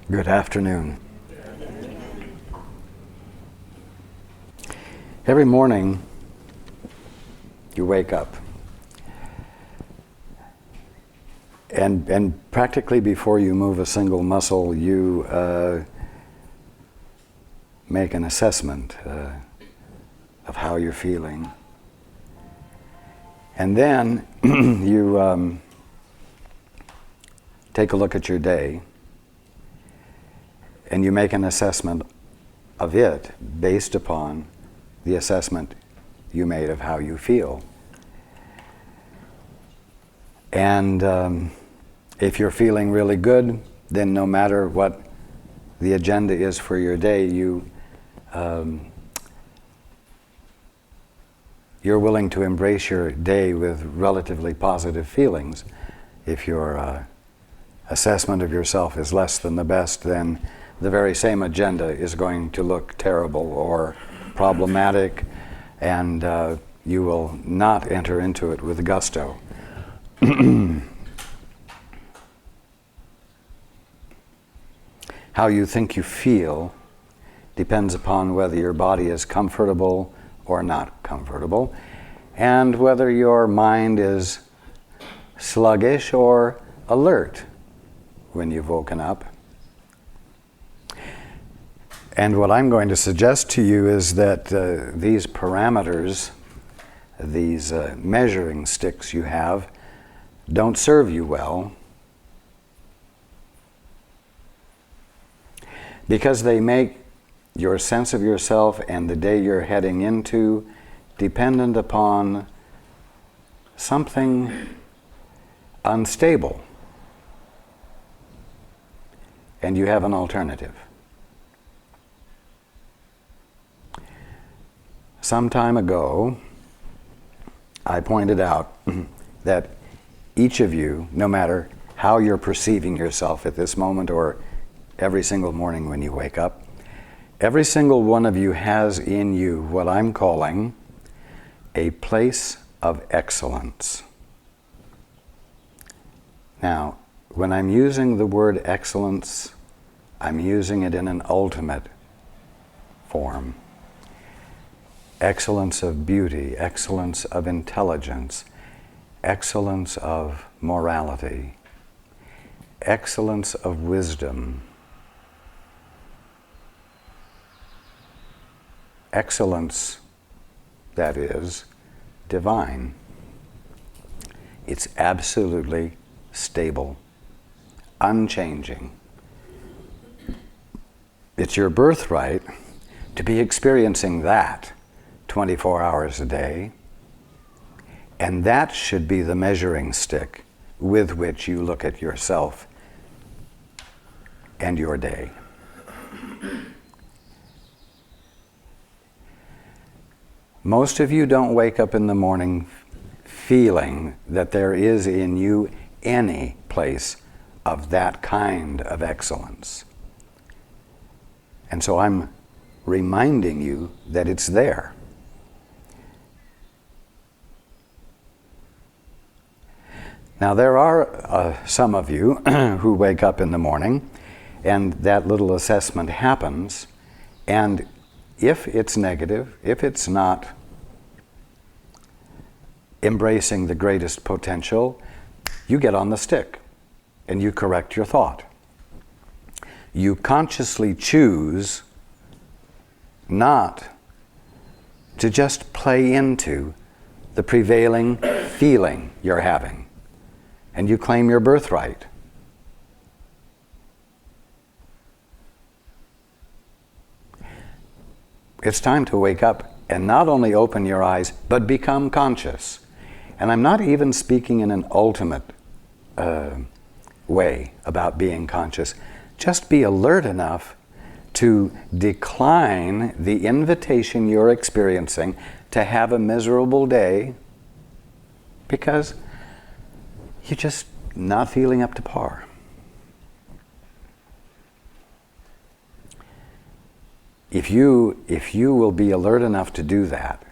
Good afternoon. Every morning you wake up and practically before you move a single muscle you make an assessment of how you're feeling, and then you take a look at your day and you make an assessment of it based upon the assessment you made of how you feel. And if you're feeling really good, then no matter what the agenda is for your day, you're willing to embrace your day with relatively positive feelings. If your assessment of yourself is less than the best, then the very same agenda is going to look terrible or problematic, and you will not enter into it with gusto. How you think you feel depends upon whether your body is comfortable or not comfortable, and whether your mind is sluggish or alert when you've woken up. And what I'm going to suggest to you is that these parameters, these measuring sticks you have, don't serve you well, because they make your sense of yourself and the day you're heading into dependent upon something unstable. And you have an alternative. Some time ago, I pointed out that each of you, no matter how you're perceiving yourself at this moment or every single morning when you wake up, every single one of you has in you what I'm calling a place of excellence. Now, when I'm using the word excellence, I'm using it in an ultimate form. Excellence of beauty, excellence of intelligence, excellence of morality, excellence of wisdom, excellence that is divine. It's absolutely stable, unchanging. It's your birthright to be experiencing that 24 hours a day, and that should be the measuring stick with which you look at yourself and your day. Most of you don't wake up in the morning feeling that there is in you any place of that kind of excellence. And so I'm reminding you that it's there. Now, there are some of you who wake up in the morning and that little assessment happens, and if it's negative, if it's not embracing the greatest potential, you get on the stick and you correct your thought. You consciously choose not to just play into the prevailing feeling you're having, and you claim your birthright. It's time to wake up and not only open your eyes, but become conscious. And I'm not even speaking in an ultimate way about being conscious. Just be alert enough to decline the invitation you're experiencing to have a miserable day because you're just not feeling up to par. If you will be alert enough to do that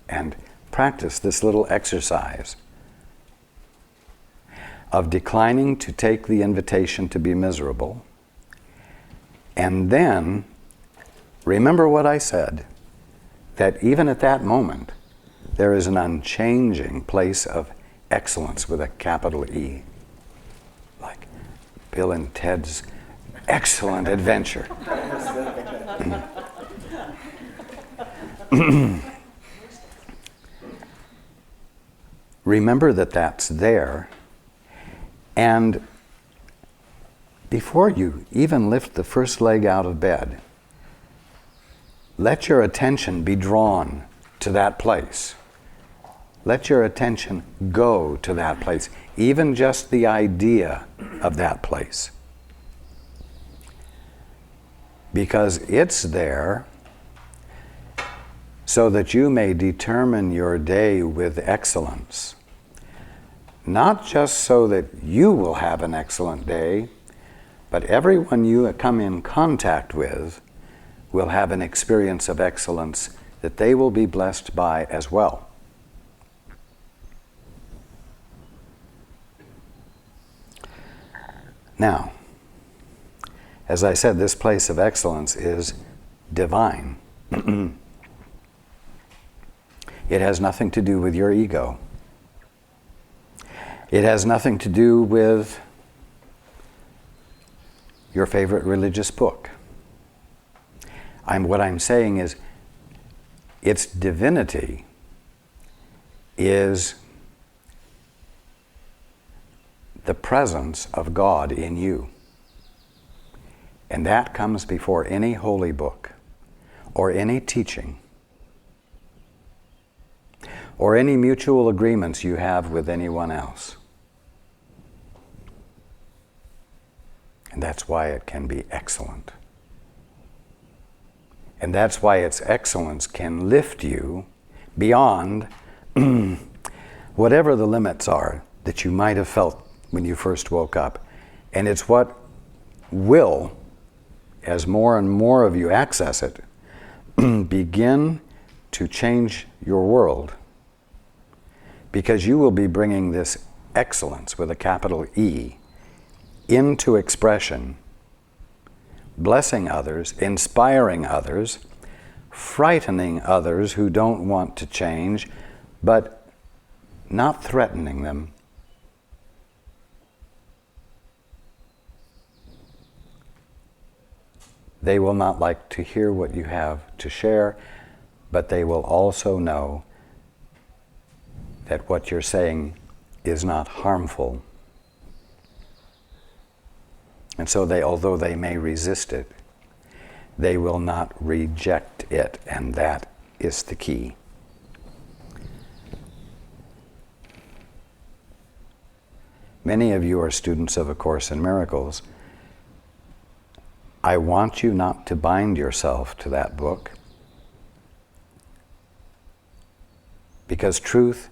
and practice this little exercise of declining to take the invitation to be miserable, And then, remember what I said, that even at that moment, there is an unchanging place of excellence with a capital E. Like Bill and Ted's Excellent Adventure. Remember that that's there, and before you even lift the first leg out of bed, let your attention be drawn to that place. Let your attention go to that place, even just the idea of that place. Because it's there so that you may determine your day with excellence. Not just so that you will have an excellent day, but everyone you come in contact with will have an experience of excellence that they will be blessed by as well. Now, as I said, this place of excellence is divine. It has nothing to do with your ego. It has nothing to do with your favorite religious book. What I'm saying is, its divinity is the presence of God in you. And that comes before any holy book, or any teaching, or any mutual agreements you have with anyone else. And that's why it can be excellent. And that's why its excellence can lift you beyond whatever the limits are that you might have felt when you first woke up. And it's what will, as more and more of you access it, begin to change your world. Because you will be bringing this excellence with a capital E into expression, blessing others, inspiring others, frightening others who don't want to change, but not threatening them. They will not like to hear what you have to share, but they will also know that what you're saying is not harmful. And so although they may resist it, they will not reject it, and that is the key. Many of you are students of A Course in Miracles. I want you not to bind yourself to that book, because truth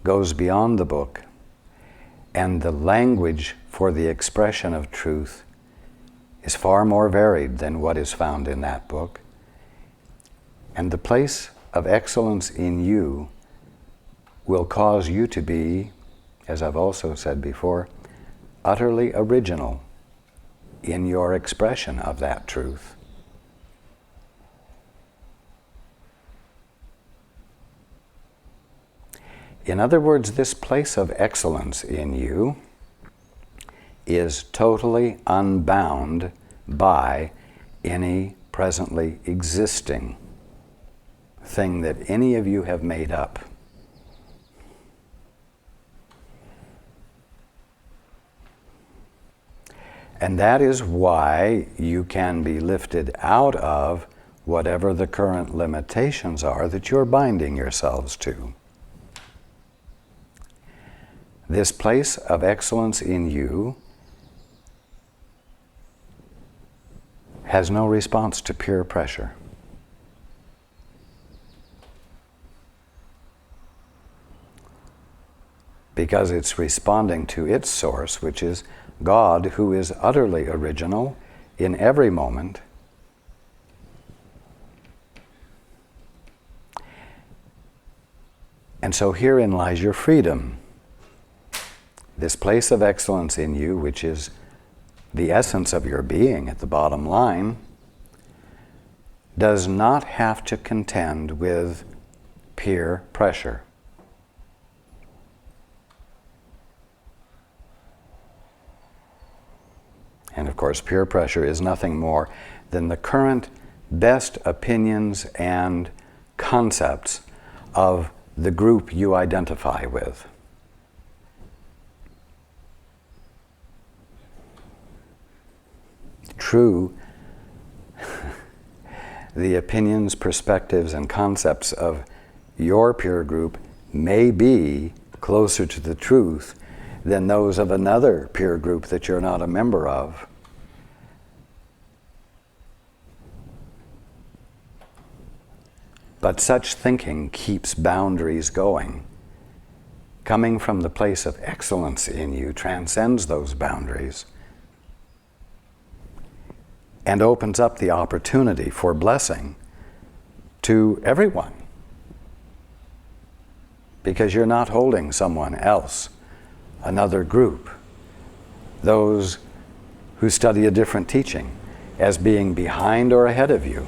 goes beyond the book, and the language for the expression of truth is far more varied than what is found in that book. And the place of excellence in you will cause you to be, as I've also said before, utterly original in your expression of that truth. In other words, this place of excellence in you is totally unbound by any presently existing thing that any of you have made up. And that is why you can be lifted out of whatever the current limitations are that you're binding yourselves to. This place of excellence in you has no response to peer pressure. Because it's responding to its source, which is God, who is utterly original in every moment. And so herein lies your freedom. This place of excellence in you, which is the essence of your being at the bottom line, does not have to contend with peer pressure. And of course, peer pressure is nothing more than the current best opinions and concepts of the group you identify with. True, the opinions, perspectives, and concepts of your peer group may be closer to the truth than those of another peer group that you're not a member of. But such thinking keeps boundaries going. Coming from the place of excellence in you transcends those boundaries and opens up the opportunity for blessing to everyone. Because you're not holding someone else, another group, those who study a different teaching, as being behind or ahead of you.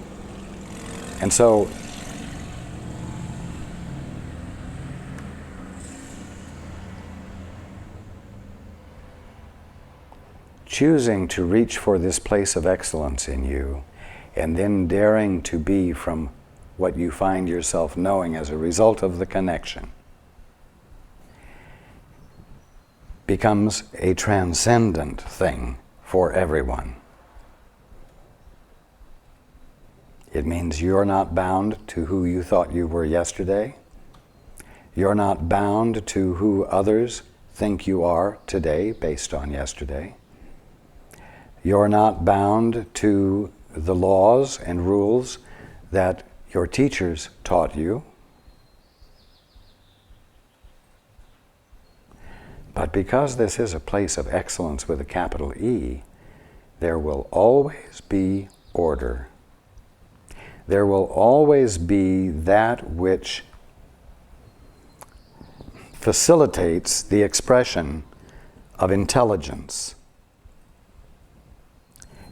And so, choosing to reach for this place of excellence in you, and then daring to be from what you find yourself knowing as a result of the connection, becomes a transcendent thing for everyone. It means you're not bound to who you thought you were yesterday. You're not bound to who others think you are today based on yesterday. You're not bound to the laws and rules that your teachers taught you. But because this is a place of excellence with a capital E, there will always be order. There will always be that which facilitates the expression of intelligence,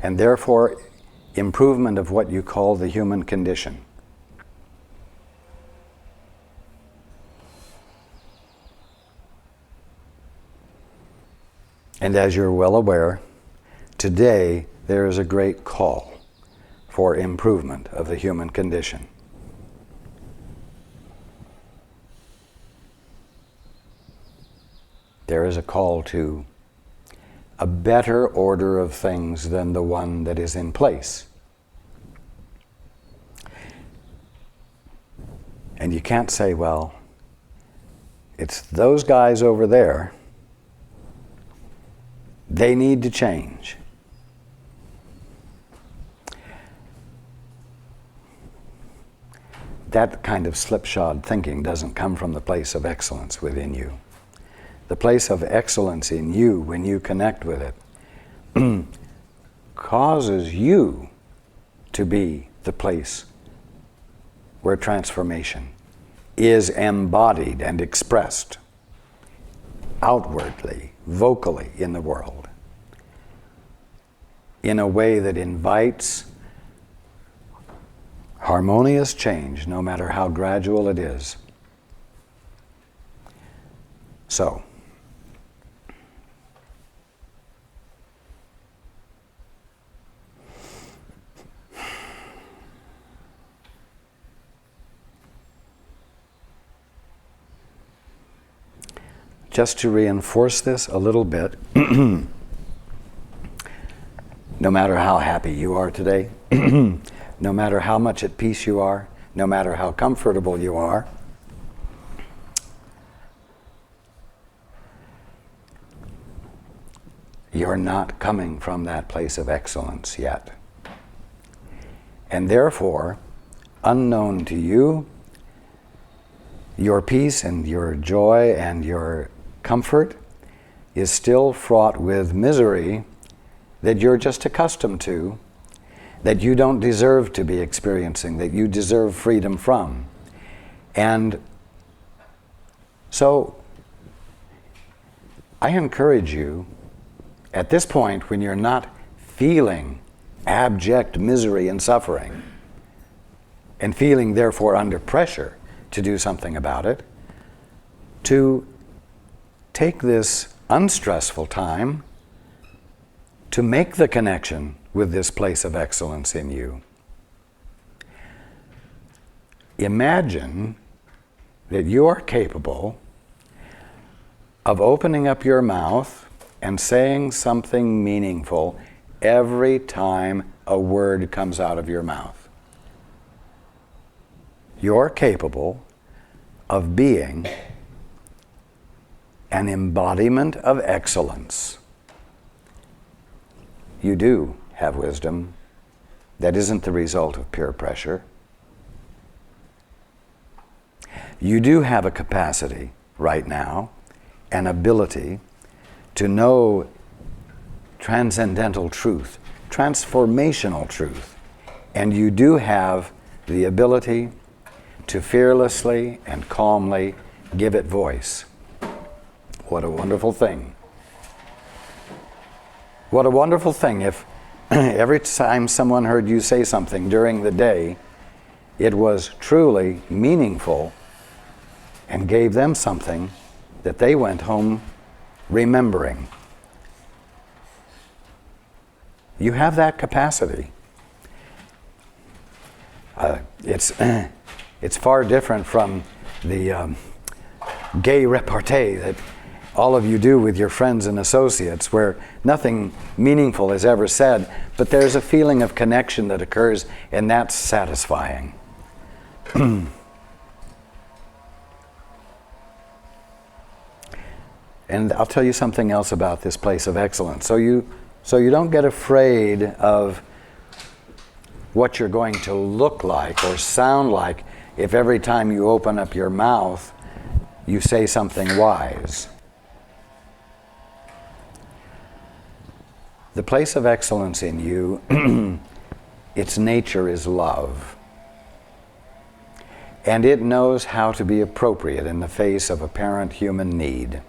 and therefore improvement of what you call the human condition. And as you're well aware, today there is a great call for improvement of the human condition. There is a call to a better order of things than the one that is in place. And you can't say, well, it's those guys over there, they need to change. That kind of slipshod thinking doesn't come from the place of excellence within you. The place of excellence in you, when you connect with it, causes you to be the place where transformation is embodied and expressed outwardly, vocally in the world, in a way that invites harmonious change, no matter how gradual it is. So, just to reinforce this a little bit, no matter how happy you are today, no matter how much at peace you are, no matter how comfortable you are, you're not coming from that place of excellence yet. And therefore, unknown to you, your peace and your joy and your comfort is still fraught with misery that you're just accustomed to, that you don't deserve to be experiencing, that you deserve freedom from. And so I encourage you At this point, when you're not feeling abject misery and suffering, and feeling therefore under pressure to do something about it, to take this unstressful time to make the connection with this place of excellence in you. Imagine that you are capable of opening up your mouth and saying something meaningful every time a word comes out of your mouth. You're capable of being an embodiment of excellence. You do have wisdom that isn't the result of peer pressure. You do have a capacity right now, an ability to know transcendental truth, transformational truth, and you do have the ability to fearlessly and calmly give it voice. What a wonderful thing. What a wonderful thing if every time someone heard you say something during the day, it was truly meaningful and gave them something that they went home remembering. You have that capacity. It's far different from the gay repartee that all of you do with your friends and associates, where nothing meaningful is ever said, but there's a feeling of connection that occurs, and that's satisfying. And I'll tell you something else about this place of excellence. So you don't get afraid of what you're going to look like or sound like if every time you open up your mouth, you say something wise. The place of excellence in you, its nature is love. And it knows how to be appropriate in the face of apparent human need,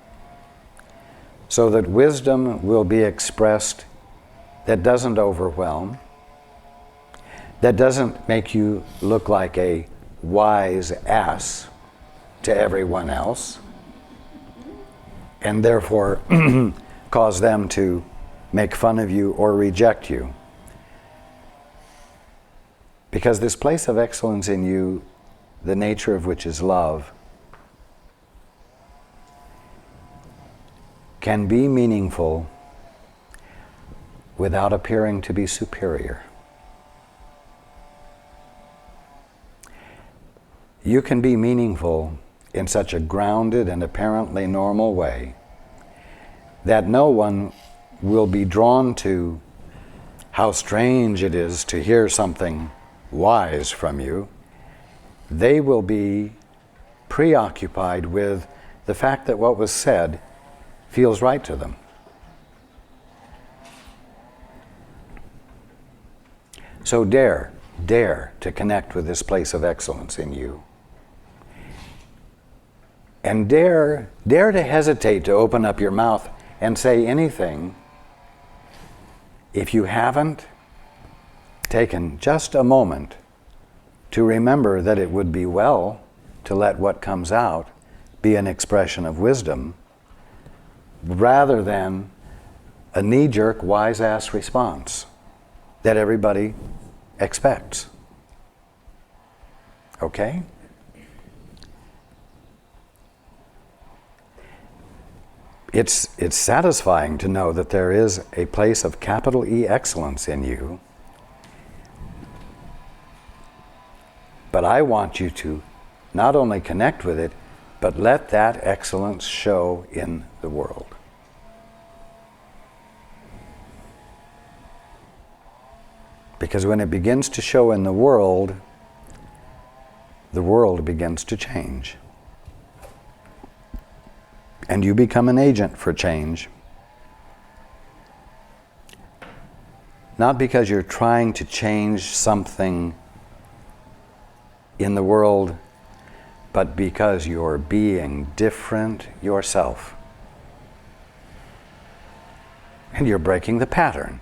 so that wisdom will be expressed that doesn't overwhelm, that doesn't make you look like a wise ass to everyone else, and therefore cause them to make fun of you or reject you. Because this place of excellence in you, the nature of which is love, can be meaningful without appearing to be superior. You can be meaningful in such a grounded and apparently normal way that no one will be drawn to how strange it is to hear something wise from you. They will be preoccupied with the fact that what was said feels right to them. So dare to connect with this place of excellence in you. And dare to hesitate to open up your mouth and say anything if you haven't taken just a moment to remember that it would be well to let what comes out be an expression of wisdom, rather than a knee-jerk, wise-ass response that everybody expects. Okay? It's satisfying to know that there is a place of capital E excellence in you, but I want you to not only connect with it, but let that excellence show in the world. Because when it begins to show in the world begins to change. And you become an agent for change. Not because you're trying to change something in the world, but because you're being different yourself. And you're breaking the pattern,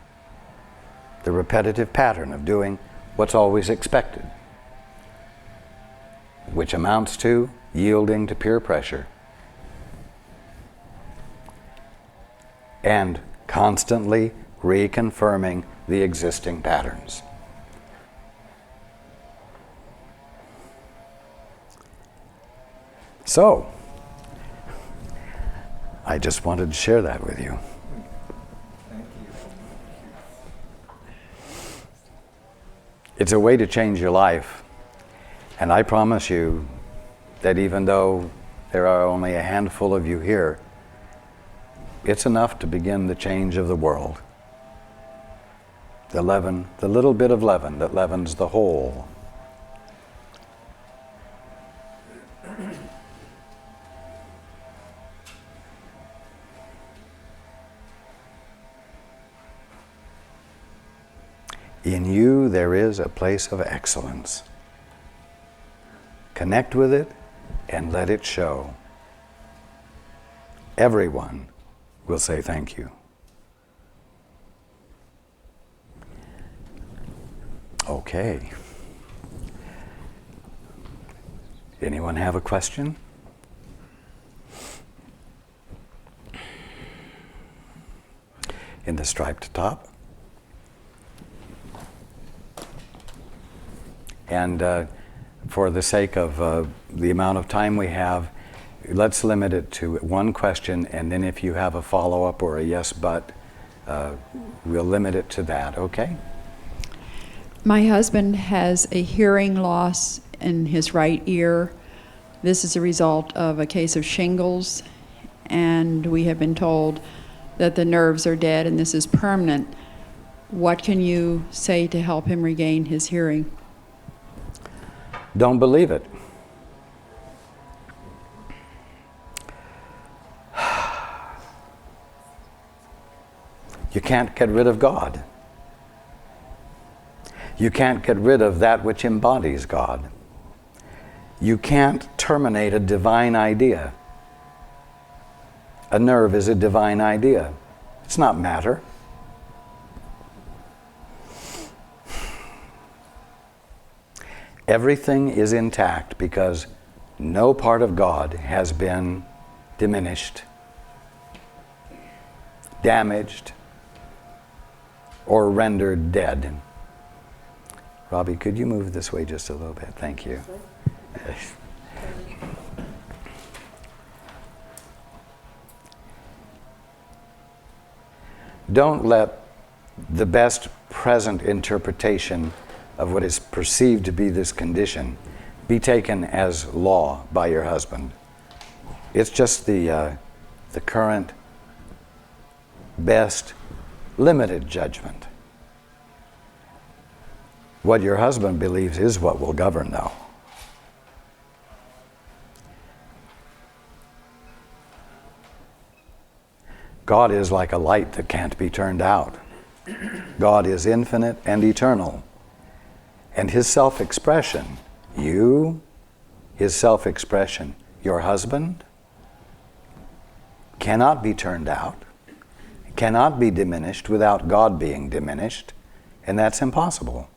the repetitive pattern of doing what's always expected, which amounts to yielding to peer pressure and constantly reconfirming the existing patterns. So, I just wanted to share that with you. It's a way to change your life. And I promise you that even though there are only a handful of you here, it's enough to begin the change of the world. The leaven, the little bit of leaven that leavens the whole. In you there is a place of excellence. Connect with it and let it show. Everyone will say thank you. Okay. Anyone have a question? In the striped top? And for the sake of the amount of time we have, let's limit it to one question, and then if you have a follow-up or a yes but, we'll limit it to that, okay? My husband has a hearing loss in his right ear. This is a result of a case of shingles, and we have been told that the nerves are dead and this is permanent. What can you say to help him regain his hearing? Don't believe it. You can't get rid of God. You can't get rid of that which embodies God. You can't terminate a divine idea. A nerve is a divine idea. It's not matter. Everything is intact because no part of God has been diminished, damaged, or rendered dead. Robbie, could you move this way just a little bit? Thank you. Don't let the best present interpretation of what is perceived to be this condition be taken as law by your husband. It's just the current best limited judgment. What your husband believes is what will govern, though. God is like a light that can't be turned out. God is infinite and eternal. And his self-expression, you, his self-expression, your husband, cannot be turned out, cannot be diminished without God being diminished, and that's impossible.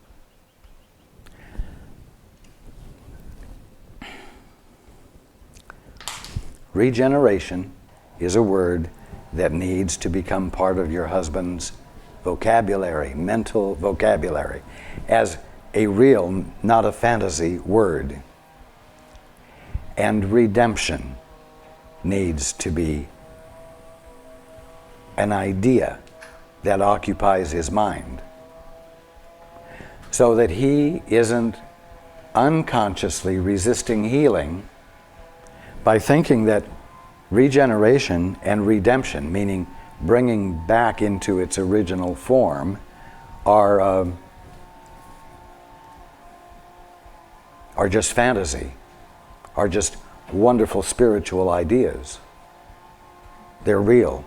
Regeneration is a word that needs to become part of your husband's vocabulary, mental vocabulary, as a real, not a fantasy word. And redemption needs to be an idea that occupies his mind, so that he isn't unconsciously resisting healing by thinking that regeneration and redemption, meaning bringing back into its original form, are just fantasy, are just wonderful spiritual ideas. They're real.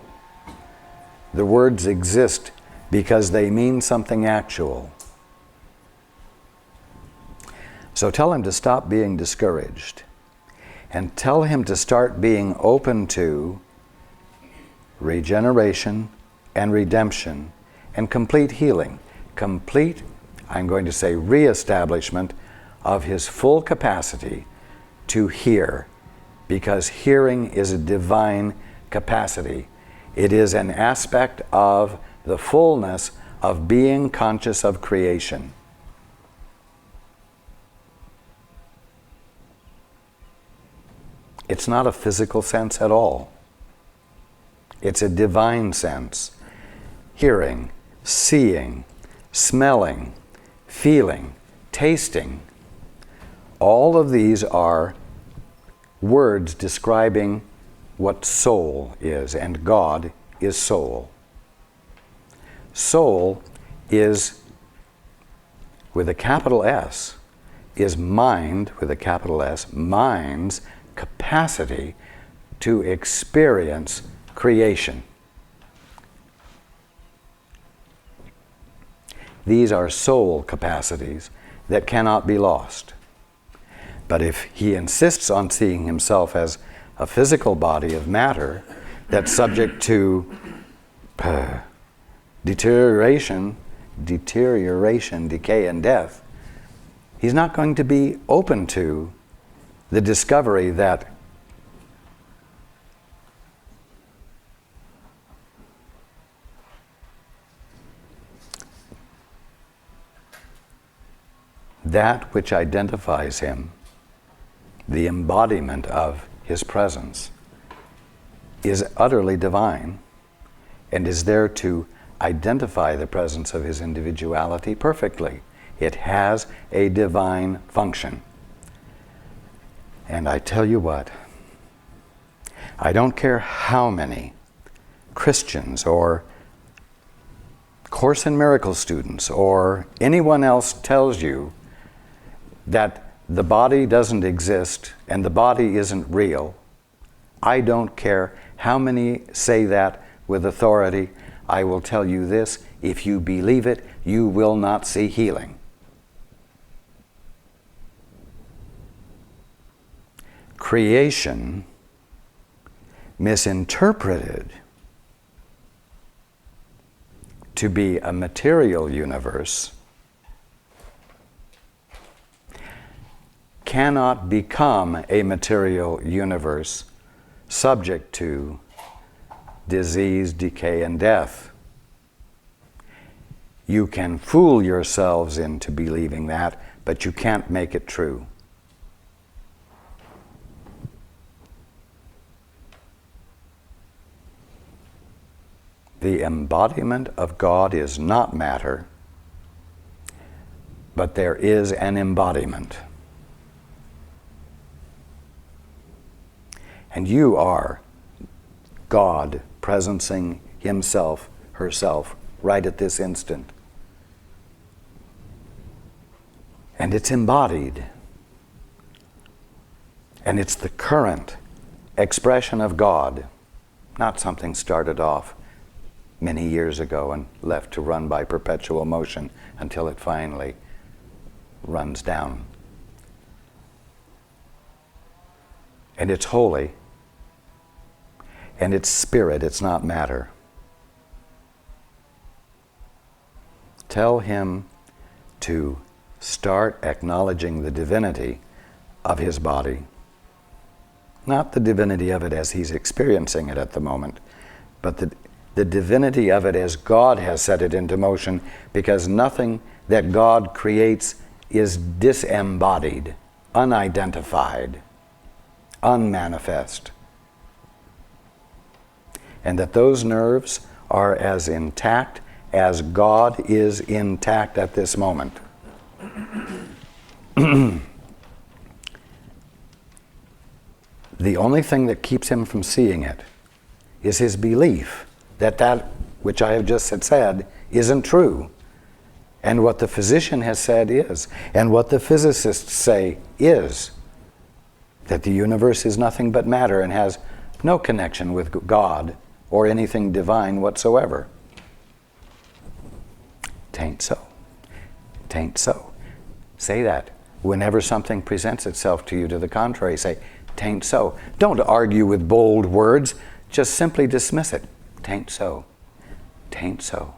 The words exist because they mean something actual. So tell him to stop being discouraged, and tell him to start being open to regeneration and redemption and complete healing, complete, I'm going to say, reestablishment of his full capacity to hear, because hearing is a divine capacity. It is an aspect of the fullness of being conscious of creation. It's not a physical sense at all. It's a divine sense. Hearing, seeing, smelling, feeling, tasting. All of these are words describing what soul is, and God is soul. Soul is, with a capital S, is mind, with a capital S, mind's capacity to experience creation. These are soul capacities that cannot be lost. But if he insists on seeing himself as a physical body of matter that's subject to deterioration, decay, and death, he's not going to be open to the discovery that that which identifies him, the embodiment of his presence, is utterly divine and is there to identify the presence of his individuality perfectly. It has a divine function. And I tell you what, I don't care how many Christians or Course in Miracles students or anyone else tells you that the body doesn't exist and the body isn't real. I don't care how many say that with authority. I will tell you this: if you believe it, you will not see healing. Creation, misinterpreted to be a material universe, cannot become a material universe subject to disease, decay, and death. You can fool yourselves into believing that, but you can't make it true. The embodiment of God is not matter, but there is an embodiment. And you are God presencing himself, herself, right at this instant. And it's embodied. And it's the current expression of God, not something started off many years ago and left to run by perpetual motion until it finally runs down. And it's holy. And it's spirit, it's not matter. Tell him to start acknowledging the divinity of his body. Not the divinity of it as he's experiencing it at the moment, but the divinity of it as God has set it into motion, because nothing that God creates is disembodied, unidentified, unmanifest. And that those nerves are as intact as God is intact at this moment. The only thing that keeps him from seeing it is his belief that that which I have just said isn't true. And what the physician has said is, and what the physicists say is, that the universe is nothing but matter and has no connection with God or anything divine whatsoever. Tain't so. Tain't so. Say that. Whenever something presents itself to you to the contrary, say, tain't so. Don't argue with bold words. Just simply dismiss it. Tain't so. 'Tain't so.